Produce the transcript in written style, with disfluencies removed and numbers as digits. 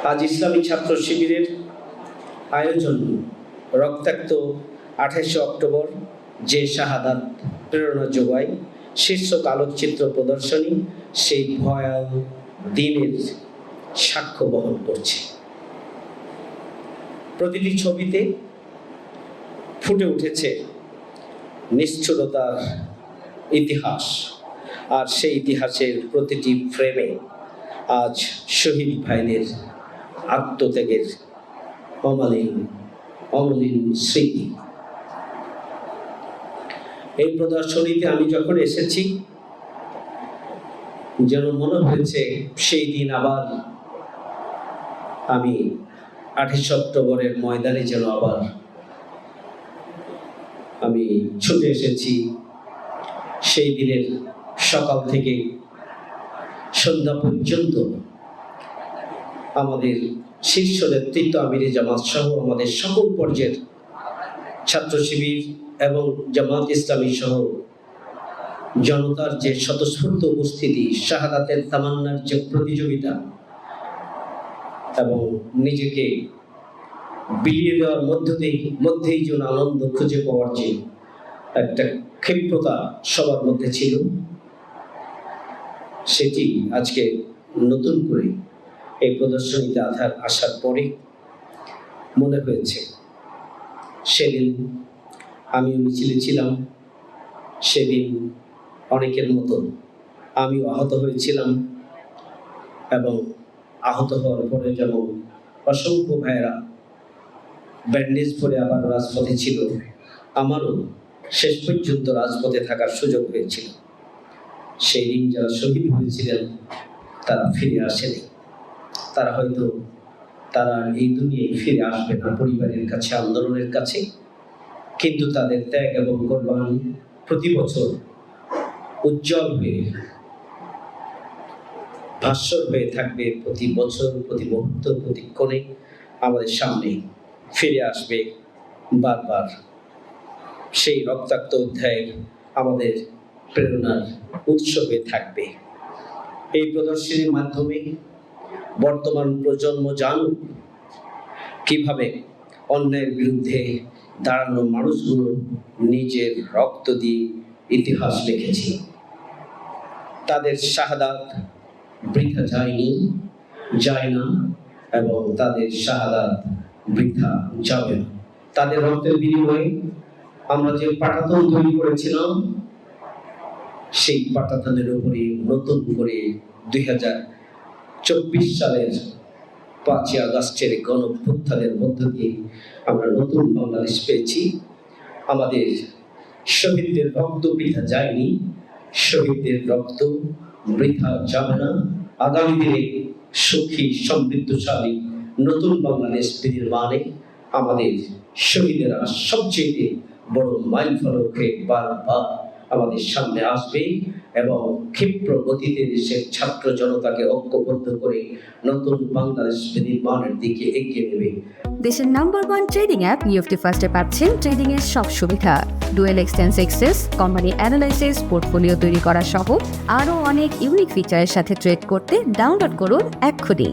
আজ ইসলামী ছাত্র শিবিরের আয়োজন রক্তাক্ত 28 অক্টোবর যে শাহাদাত প্রেরণা যোগায় শীর্ষক আলোকচিত্র প্রদর্শনী সেই ভয়াল দিনের সাক্ষ্য বহন করছে। প্রতিটি ছবিতে ফুটে উঠেছে নিষ্ঠুরতার ইতিহাস, আর সেই ইতিহাসের প্রতিটি ফ্রেমে আজ শহীদ ভাইদের আত্মত্যাগের অমলিন স্মৃতি। এই প্রদর্শনীতে আমি যখন এসেছি যেন মনে হয়েছে সেই দিন আবার আমি 28 অক্টোবরের ময়দানে যেন আবার আমি ছুটে এসেছি। সেই দিনের সকাল থেকে সন্ধ্যা পর্যন্ত আমাদের শীর্ষ নেতৃত্ব আমিরে জামাত সহ আমাদের সকল পর্যায়ের ছাত্র শিবির এবং জামাত ইসলামী সহ জনতার যে স্বতঃস্ফূর্ত উপস্থিতি, শাহাদাতের তামান্নার যে প্রতিযোগিতা এবং নিজেকে বিলিয়ে দেওয়ার মধ্যেই যেন আনন্দ খুঁজে পাওয়ার যে একটা ক্ষিপ্রতা সবার মধ্যে ছিল, সেটি আজকে নতুন করে এই প্রদর্শনীতে আসার পরে মনে হয়েছে। সেদিন আমিও মিছিলে ছিলাম, সেদিন অনেকের মতো আমিও আহত হয়েছিলাম, এবং আহত হওয়ার পরে যেমন অসংখ্য ভাইয়েরা ব্যান্ডেজ পরে আবার রাজপথে ছিল, আমারও শেষ পর্যন্ত রাজপথে থাকার সুযোগ হয়েছিল। সেই দিন যারা শহীদ হয়েছিলেন তারা ফিরে আসেনি, তারা এই দুনিয়ায় ফিরে আসবে না পরিবারের কাছে, আন্দোলনের কাছে, কিন্তু তাদের ত্যাগ এবং কোরবানি প্রতি বছর উজ্জ্বল হয়ে ভাস্বর হয়ে থাকবে। প্রতি বছর, প্রতি মুহূর্ত, প্রতি ক্ষণে আমাদের সামনে ফিরে আসবে বারবার। সেই রক্তাক্ত অধ্যায় আমাদের প্রেরণার উৎস হয়ে থাকবে। এই প্রদর্শনীর মাধ্যমে বর্তমান প্রজন্ম জানুক কিভাবে অন্যায়ের বিরুদ্ধে দাঁড়ানো মানুষগুলো নিজের রক্ত দিয়ে ইতিহাস লিখেছে। তাদের শাহাদাত বৃথা যায় না, এবং তাদের শাহাদাত বৃথা যাবে না। তাদের রক্তের বিনিময়ে আমরা যে পাটাতন তৈরি করেছিলাম, সেই পাটাতনের উপরে নতুন করে 2024 সালের 5ই আগস্টের গণঅভ্যুত্থানের মধ্য দিয়ে আমরা নতুন বাংলাদেশ পেয়েছি। আমাদের শহীদদের রক্ত বৃথা যায়নি, শহীদদের রক্ত বৃথা যাবে না। আগামী দিনে সুখী সমৃদ্ধশালী নতুন বাংলাদেশ নির্মাণে আমাদের শহীদেরা সবচেয়ে বড় মাইল ফলক হয়ে বারবার আমাদের সামনে আসবে, এবং ক্ষিপ্র গতিতে দেশের ছাত্র জনতাকে ঐক্যবদ্ধ করে নতুন বাংলাদেশ নির্মাণের দিকে এগিয়ে নেবে। দেশের নাম্বার 1 ট্রেডিং অ্যাপ ইউএফটি ফার্স্টে পাচ্ছেন ট্রেডিং এর সব সুবিধা, dual exchange access, company analysis, portfolio তৈরি করা সহ আরও অনেক ইউনিক ফিচারের সাথে ট্রেড করতে ডাউনলোড করুন এক্ষুনি।